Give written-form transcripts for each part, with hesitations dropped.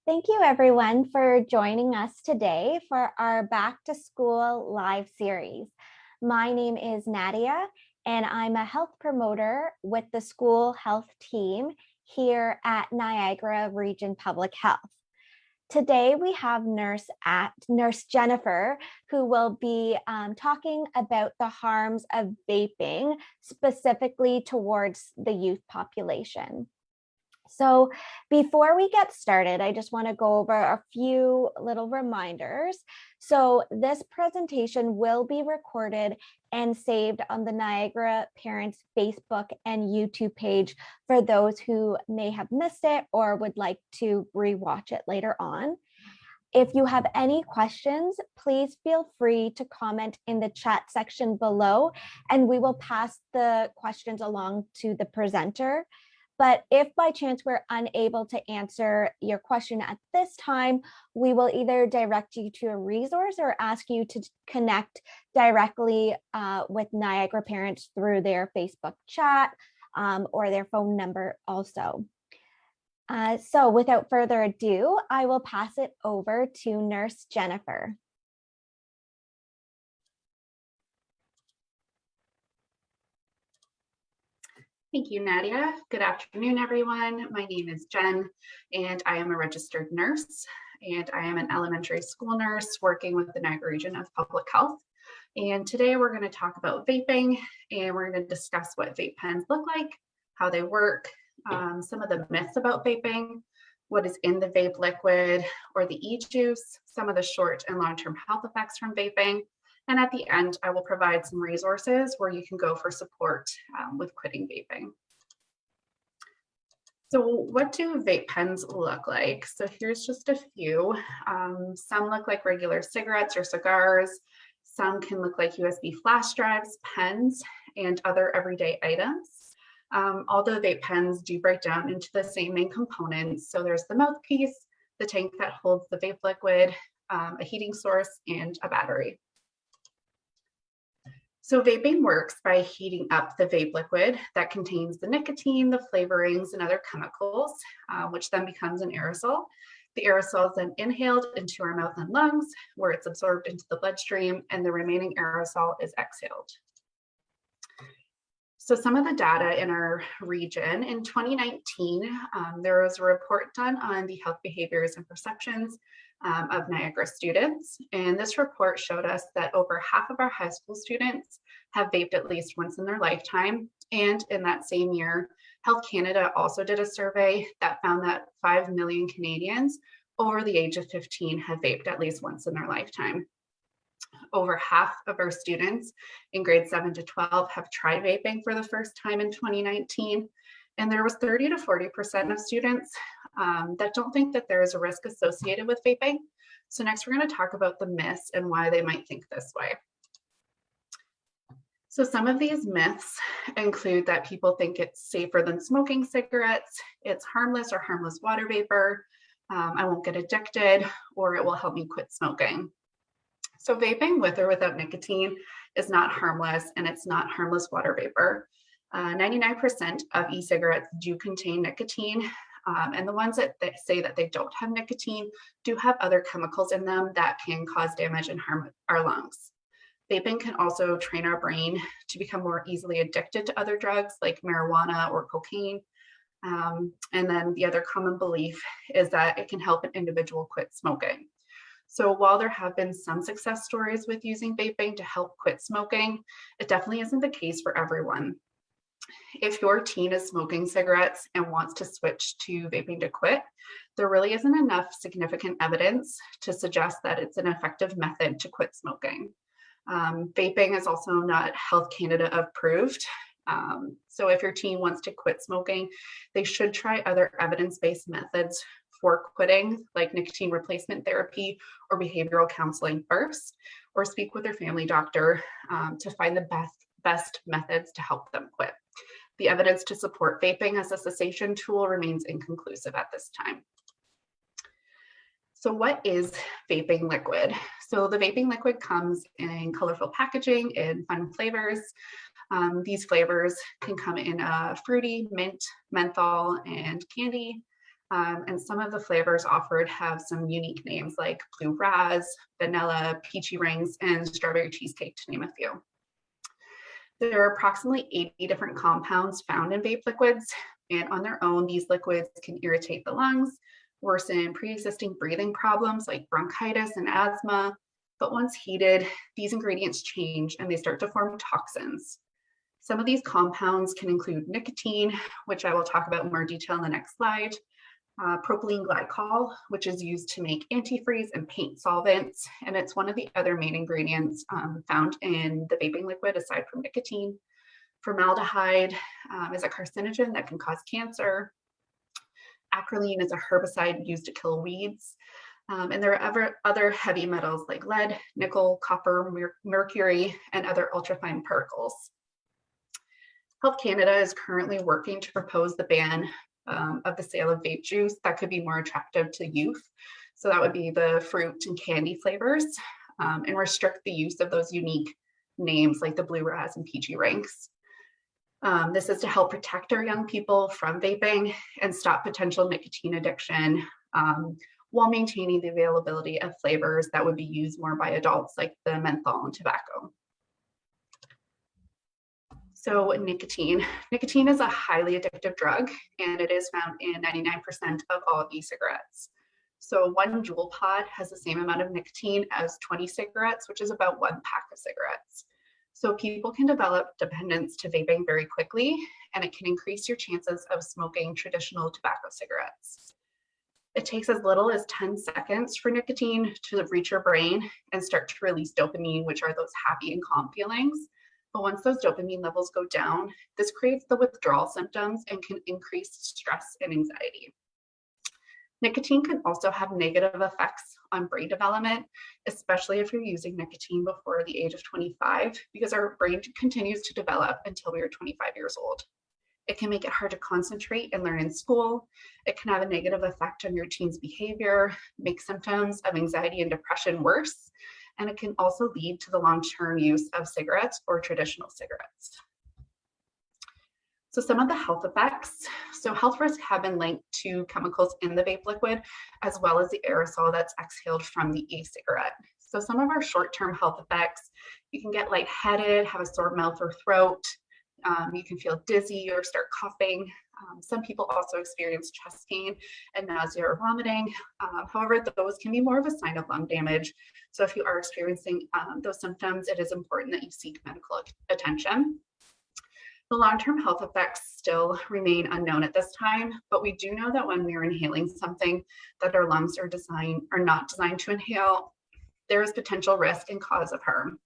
Thank you everyone for joining us today for our Back to School live series. My name is Nadia and I'm a health promoter with the school health team here at Niagara Region Public Health. Today we have Nurse Jennifer, who will be talking about the harms of vaping, specifically towards the youth population. So before we get started, I just want to go over a few little reminders. So this presentation will be recorded and saved on the Niagara Parents Facebook and YouTube page for those who may have missed it or would like to rewatch it later on. If you have any questions, please feel free to comment in the chat section below, and we will pass the questions along to the presenter. But if by chance we're unable to answer your question at this time, we will either direct you to a resource or ask you to connect directly with Niagara Parents through their Facebook chat or their phone number also. So without further ado, I will pass it over to Nurse Jennifer. Thank you, Nadia. Good afternoon, everyone. My name is Jen, and I am a registered nurse, and I am an elementary school nurse working with the Niagara Region of Public Health. And today we're going to talk about vaping, and we're going to discuss what vape pens look like, how they work, some of the myths about vaping, what is in the vape liquid or the e-juice, some of the short and long-term health effects from vaping. And at the end, I will provide some resources where you can go for support with quitting vaping. So what do vape pens look like? So here's just a few. Some look like regular cigarettes or cigars. Some can look like USB flash drives, pens, and other everyday items. Although vape pens do break down into the same main components. So there's the mouthpiece, the tank that holds the vape liquid, a heating source, and a battery. So vaping works by heating up the vape liquid that contains the nicotine, the flavorings, and other chemicals, which then becomes an aerosol. The aerosol is then inhaled into our mouth and lungs, where it's absorbed into the bloodstream, and the remaining aerosol is exhaled. So some of the data in our region, in 2019, there was a report done on the health behaviors and perceptions of Niagara students. And this report showed us that over half of our high school students have vaped at least once in their lifetime. And in that same year, Health Canada also did a survey that found that 5 million Canadians over the age of 15 have vaped at least once in their lifetime. Over half of our students in grades 7 to 12 have tried vaping for the first time in 2019. And there was 30 to 40% of students that don't think that there is a risk associated with vaping. So next we're going to talk about the myths and why they might think this way. So some of these myths include that people think it's safer than smoking cigarettes, it's harmless or harmless water vapor, I won't get addicted, or it will help me quit smoking. So vaping with or without nicotine is not harmless, and it's not harmless water vapor. 99% of e-cigarettes do contain nicotine, and the ones that say that they don't have nicotine do have other chemicals in them that can cause damage and harm our lungs. Vaping can also train our brain to become more easily addicted to other drugs like marijuana or cocaine. And then the other common belief is that it can help an individual quit smoking. So while there have been some success stories with using vaping to help quit smoking, it definitely isn't the case for everyone. If your teen is smoking cigarettes and wants to switch to vaping to quit, there really isn't enough significant evidence to suggest that it's an effective method to quit smoking. Vaping is also not Health Canada approved. So if your teen wants to quit smoking, they should try other evidence-based methods for quitting, like nicotine replacement therapy or behavioral counseling first, or speak with their family doctor to find the best methods to help them quit. The evidence to support vaping as a cessation tool remains inconclusive at this time. So what is vaping liquid? So the vaping liquid comes in colorful packaging and fun flavors. These flavors can come in fruity, mint, menthol, and candy. And some of the flavors offered have some unique names like blue raz, vanilla, peachy rings, and strawberry cheesecake, to name a few. There are approximately 80 different compounds found in vape liquids, and on their own, these liquids can irritate the lungs, worsen pre-existing breathing problems like bronchitis and asthma. But once heated, these ingredients change and they start to form toxins. Some of these compounds can include nicotine, which I will talk about in more detail in the next slide, propylene glycol, which is used to make antifreeze and paint solvents, and it's one of the other main ingredients found in the vaping liquid aside from nicotine. Formaldehyde is a carcinogen that can cause cancer. Acrolein is a herbicide used to kill weeds. And there are other heavy metals like lead, nickel, copper, mercury, and other ultrafine particles. Health Canada is currently working to propose the ban of the sale of vape juice that could be more attractive to youth. So that would be the fruit and candy flavors, and restrict the use of those unique names like the blue raz and peachy rings. This is to help protect our young people from vaping and stop potential nicotine addiction, while maintaining the availability of flavors that would be used more by adults like the menthol and tobacco. So nicotine. Nicotine is a highly addictive drug, and it is found in 99% of all e-cigarettes. So one Juul pod has the same amount of nicotine as 20 cigarettes, which is about one pack of cigarettes. So people can develop dependence to vaping very quickly, and it can increase your chances of smoking traditional tobacco cigarettes. It takes as little as 10 seconds for nicotine to reach your brain and start to release dopamine, which are those happy and calm feelings. But once those dopamine levels go down, this creates the withdrawal symptoms and can increase stress and anxiety. Nicotine can also have negative effects on brain development, especially if you're using nicotine before the age of 25, because our brain continues to develop until we are 25 years old. It can make it hard to concentrate and learn in school. It can have a negative effect on your teen's behavior, make symptoms of anxiety and depression worse, and it can also lead to the long-term use of cigarettes or traditional cigarettes. So some of the health effects. So health risks have been linked to chemicals in the vape liquid, as well as the aerosol that's exhaled from the e-cigarette. So some of our short-term health effects, you can get lightheaded, have a sore mouth or throat. You can feel dizzy or start coughing. Some people also experience chest pain and nausea or vomiting. However, those can be more of a sign of lung damage. So if you are experiencing those symptoms, it is important that you seek medical attention. The long-term health effects still remain unknown at this time, but we do know that when we are inhaling something that our lungs are not designed to inhale, there is potential risk and cause of harm.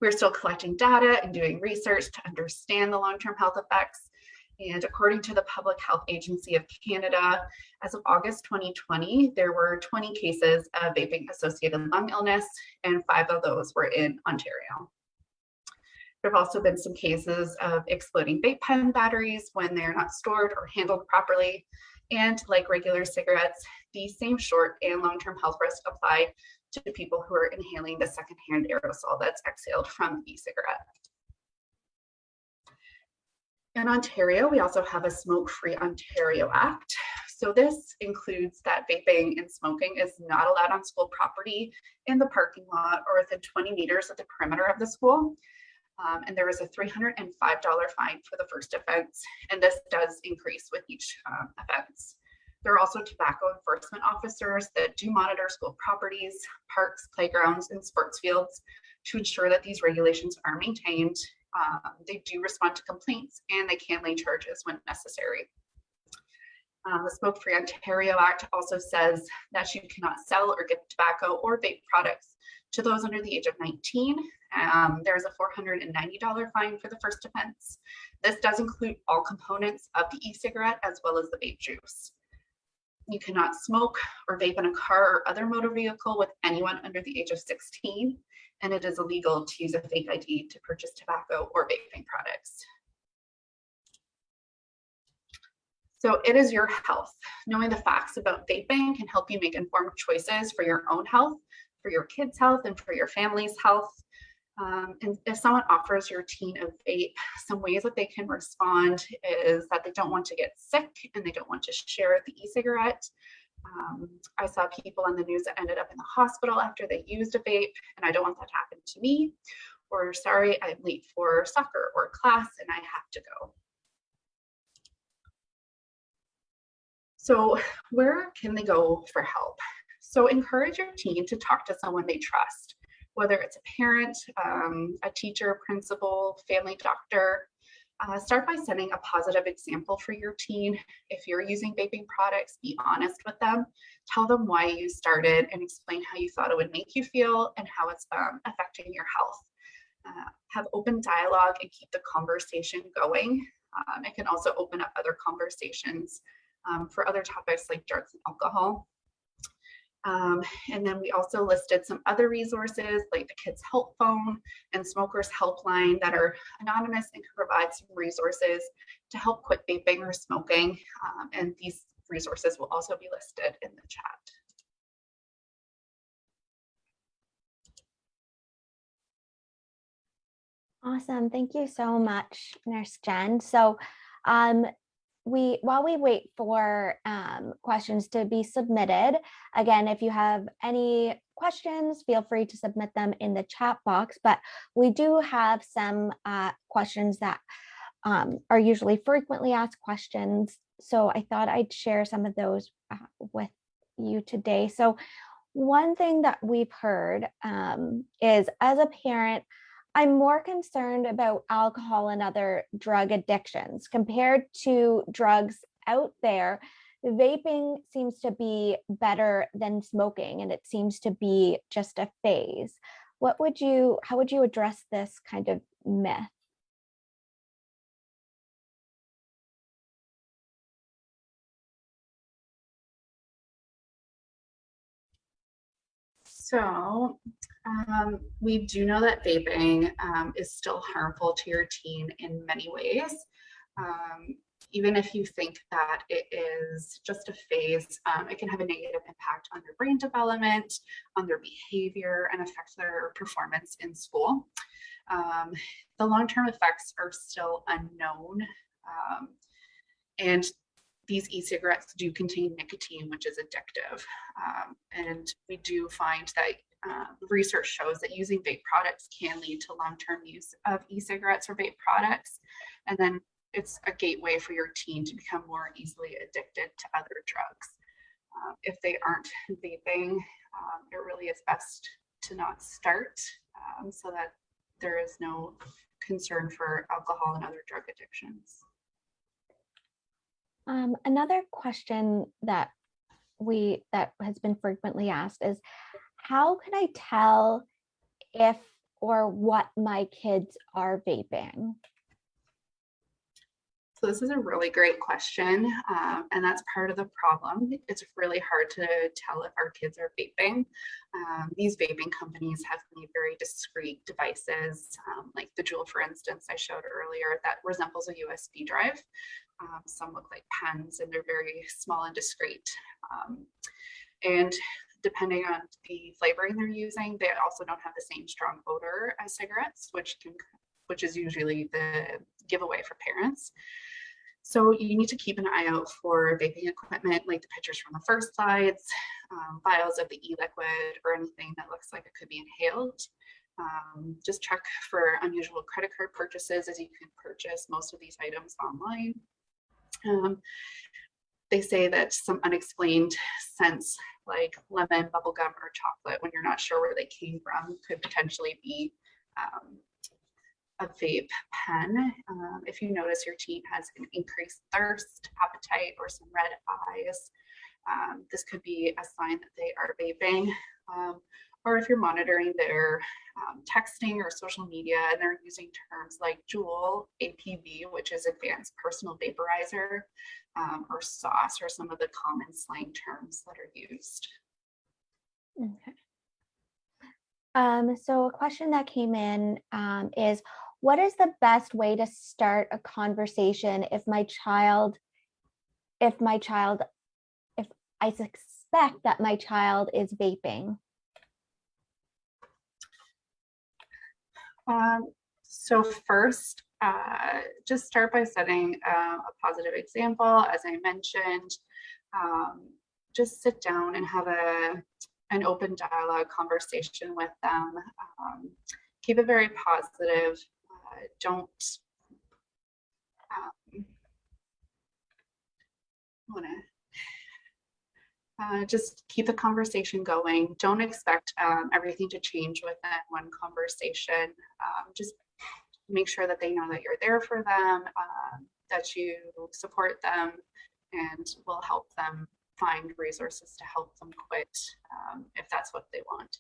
We're still collecting data and doing research to understand the long-term health effects. And according to the Public Health Agency of Canada, as of August 2020, there were 20 cases of vaping-associated lung illness, and 5 of those were in Ontario. There have also been some cases of exploding vape pen batteries when they're not stored or handled properly. And like regular cigarettes, these same short and long-term health risks apply to people who are inhaling the secondhand aerosol that's exhaled from the e-cigarette. In Ontario, we also have a Smoke-Free Ontario Act. So this includes that vaping and smoking is not allowed on school property, in the parking lot, or within 20 meters of the perimeter of the school. And there is a $305 fine for the first offense, and this does increase with each offense. There are also tobacco enforcement officers that do monitor school properties, parks, playgrounds, and sports fields to ensure that these regulations are maintained. They do respond to complaints, and they can lay charges when necessary. The Smoke-Free Ontario Act also says that you cannot sell or give tobacco or vape products to those under the age of 19. There's a $490 fine for the first offense. This does include all components of the e-cigarette as well as the vape juice. You cannot smoke or vape in a car or other motor vehicle with anyone under the age of 16, and it is illegal to use a fake ID to purchase tobacco or vaping products. So it is your health. Knowing the facts about vaping can help you make informed choices for your own health, for your kids' health, and for your family's health. And if someone offers your teen a vape, some ways that they can respond is that they don't want to get sick and they don't want to share the e-cigarette. I saw people on the news that ended up in the hospital after they used a vape, and I don't want that to happen to me. Or sorry, I'm late for soccer or class and I have to go. So where can they go for help? So encourage your teen to talk to someone they trust, whether it's a parent, a teacher, principal, family doctor. Start by setting a positive example for your teen. If you're using vaping products, be honest with them. Tell them why you started and explain how you thought it would make you feel and how it's affecting your health. Have open dialogue and keep the conversation going. It can also open up other conversations for other topics like drugs and alcohol. And then we also listed some other resources like the Kids Help Phone and Smokers Helpline that are anonymous and can provide some resources to help quit vaping or smoking. And these resources will also be listed in the chat. Awesome. Thank you so much, Nurse Jen. So while we wait for questions to be submitted, again, if you have any questions, feel free to submit them in the chat box. But we do have some questions that are usually frequently asked questions. So I thought I'd share some of those with you today. So one thing that we've heard is, as a parent, I'm more concerned about alcohol and other drug addictions compared to drugs out there. Vaping seems to be better than smoking, and it seems to be just a phase. How would you address this kind of myth? So we do know that vaping is still harmful to your teen in many ways. Even if you think that it is just a phase, it can have a negative impact on their brain development, on their behavior, and affect their performance in school. The long-term effects are still unknown. And these e-cigarettes do contain nicotine, which is addictive. And we do find that research shows that using vape products can lead to long-term use of e-cigarettes or vape products. And then it's a gateway for your teen to become more easily addicted to other drugs. If they aren't vaping, it really is best to not start so that there is no concern for alcohol and other drug addictions. Another question that has been frequently asked is, how can I tell if or what my kids are vaping? So this is a really great question, and that's part of the problem. It's really hard to tell if our kids are vaping. These vaping companies have made very discreet devices, like the Juul, for instance, I showed earlier, that resembles a USB drive. Some look like pens, and they're very small and discreet. And depending on the flavoring they're using, they also don't have the same strong odor as cigarettes, which is usually the giveaway for parents. So you need to keep an eye out for vaping equipment, like the pictures from the first slides, vials of the e-liquid, or anything that looks like it could be inhaled. Just check for unusual credit card purchases, as you can purchase most of these items online. They say that some unexplained scents like lemon, bubblegum, or chocolate, when you're not sure where they came from, could potentially be a vape pen. If you notice your teen has an increased thirst, appetite, or some red eyes, this could be a sign that they are vaping. Or if you're monitoring their texting or social media and they're using terms like Juul, APV, which is Advanced Personal Vaporizer, or sauce, or some of the common slang terms that are used. Okay. So a question that came in is, what is the best way to start a conversation if I suspect that my child is vaping? So first, just start by setting a positive example. As I mentioned, um, just sit down and have an open dialogue conversation with them. Keep it very positive. Don't um, want to just keep the conversation going. Don't expect everything to change within one conversation. Just make sure that they know that you're there for them, that you support them, and will help them find resources to help them quit if that's what they want.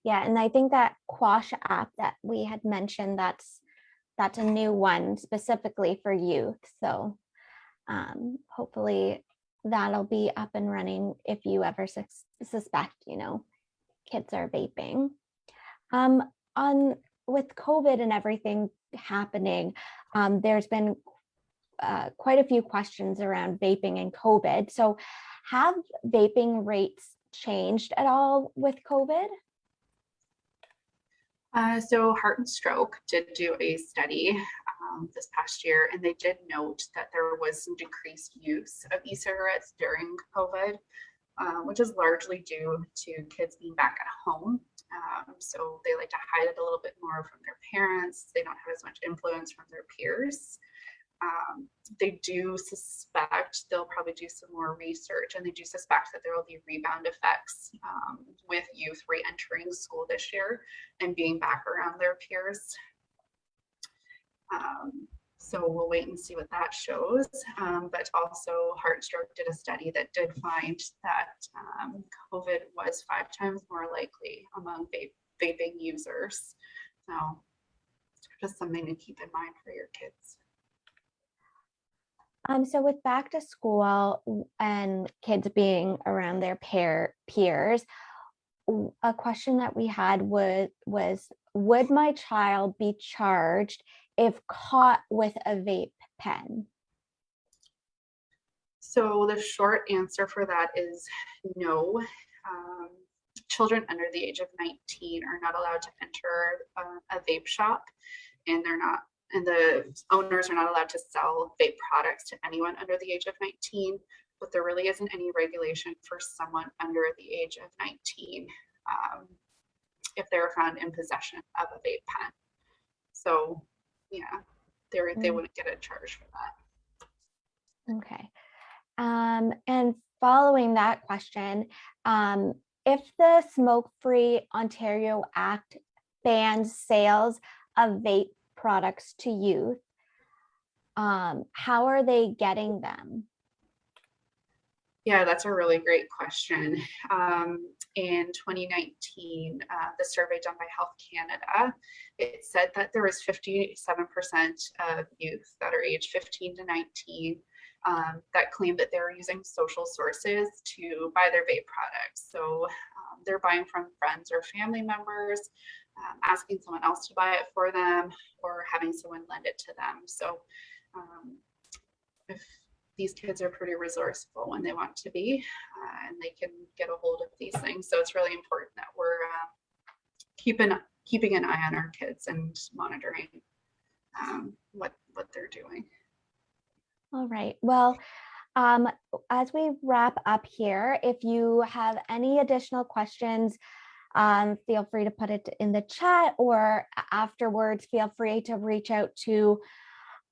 Yeah, and I think that Quash app that we had mentioned, that's a new one specifically for youth. So hopefully that'll be up and running if you ever suspect, kids are vaping. On with COVID and everything happening, there's been quite a few questions around vaping and COVID. So have vaping rates changed at all with COVID? So Heart and Stroke did do a study this past year, and they did note that there was some decreased use of e-cigarettes during COVID, which is largely due to kids being back at home. So they like to hide it a little bit more from their parents. They don't have as much influence from their peers. They do suspect, they'll probably do some more research, and they do suspect that there will be rebound effects with youth re-entering school this year and being back around their peers. So we'll wait and see what that shows. But also Heart Stroke did a study that did find that COVID was 5 times more likely among vaping users. So just something to keep in mind for your kids. So with back to school and kids being around their peers, a question that we had was, would my child be charged if caught with a vape pen? So the short answer for that is no. Children under the age of 19 are not allowed to enter a vape shop, and the owners are not allowed to sell vape products to anyone under the age of 19, but there really isn't any regulation for someone under the age of 19 if they're found in possession of a vape pen. So yeah, they wouldn't get a charge for that. Okay. And following that question, if the Smoke-Free Ontario Act bans sales of vape products to youth, how are they getting them? Yeah, that's a really great question. In 2019, the survey done by Health Canada, it said that there was 57% of youth that are aged 15 to 19 that claim that they're using social sources to buy their vape products. So they're buying from friends or family members, asking someone else to buy it for them, or having someone lend it to them. So if these kids are pretty resourceful when they want to be, and they can get a hold of these things. So it's really important that we're keeping an eye on our kids and monitoring what they're doing. All right. Well, as we wrap up here, if you have any additional questions, feel free to put it in the chat, or afterwards, feel free to reach out to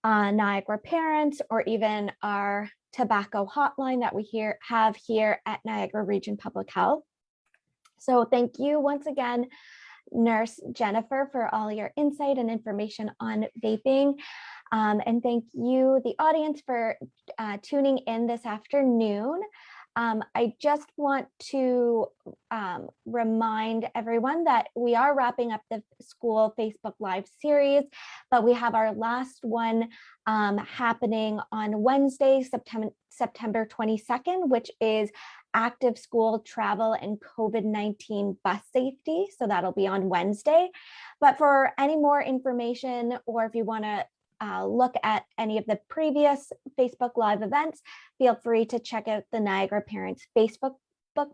Niagara parents, or even our tobacco hotline that we have here at Niagara Region Public Health. So thank you once again, Nurse Jennifer, for all your insight and information on vaping. And thank you, the audience, for tuning in this afternoon. I just want to remind everyone that we are wrapping up the school Facebook Live series, but we have our last one happening on Wednesday, September 22nd, which is active school travel and COVID-19 bus safety. So that'll be on Wednesday. But for any more information, or if you want to look at any of the previous Facebook Live events, feel free to check out the Niagara Parents Facebook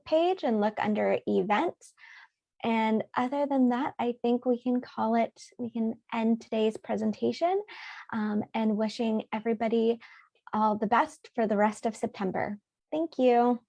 page and look under events. And other than that, I think we can end today's presentation, and wishing everybody all the best for the rest of September. Thank you.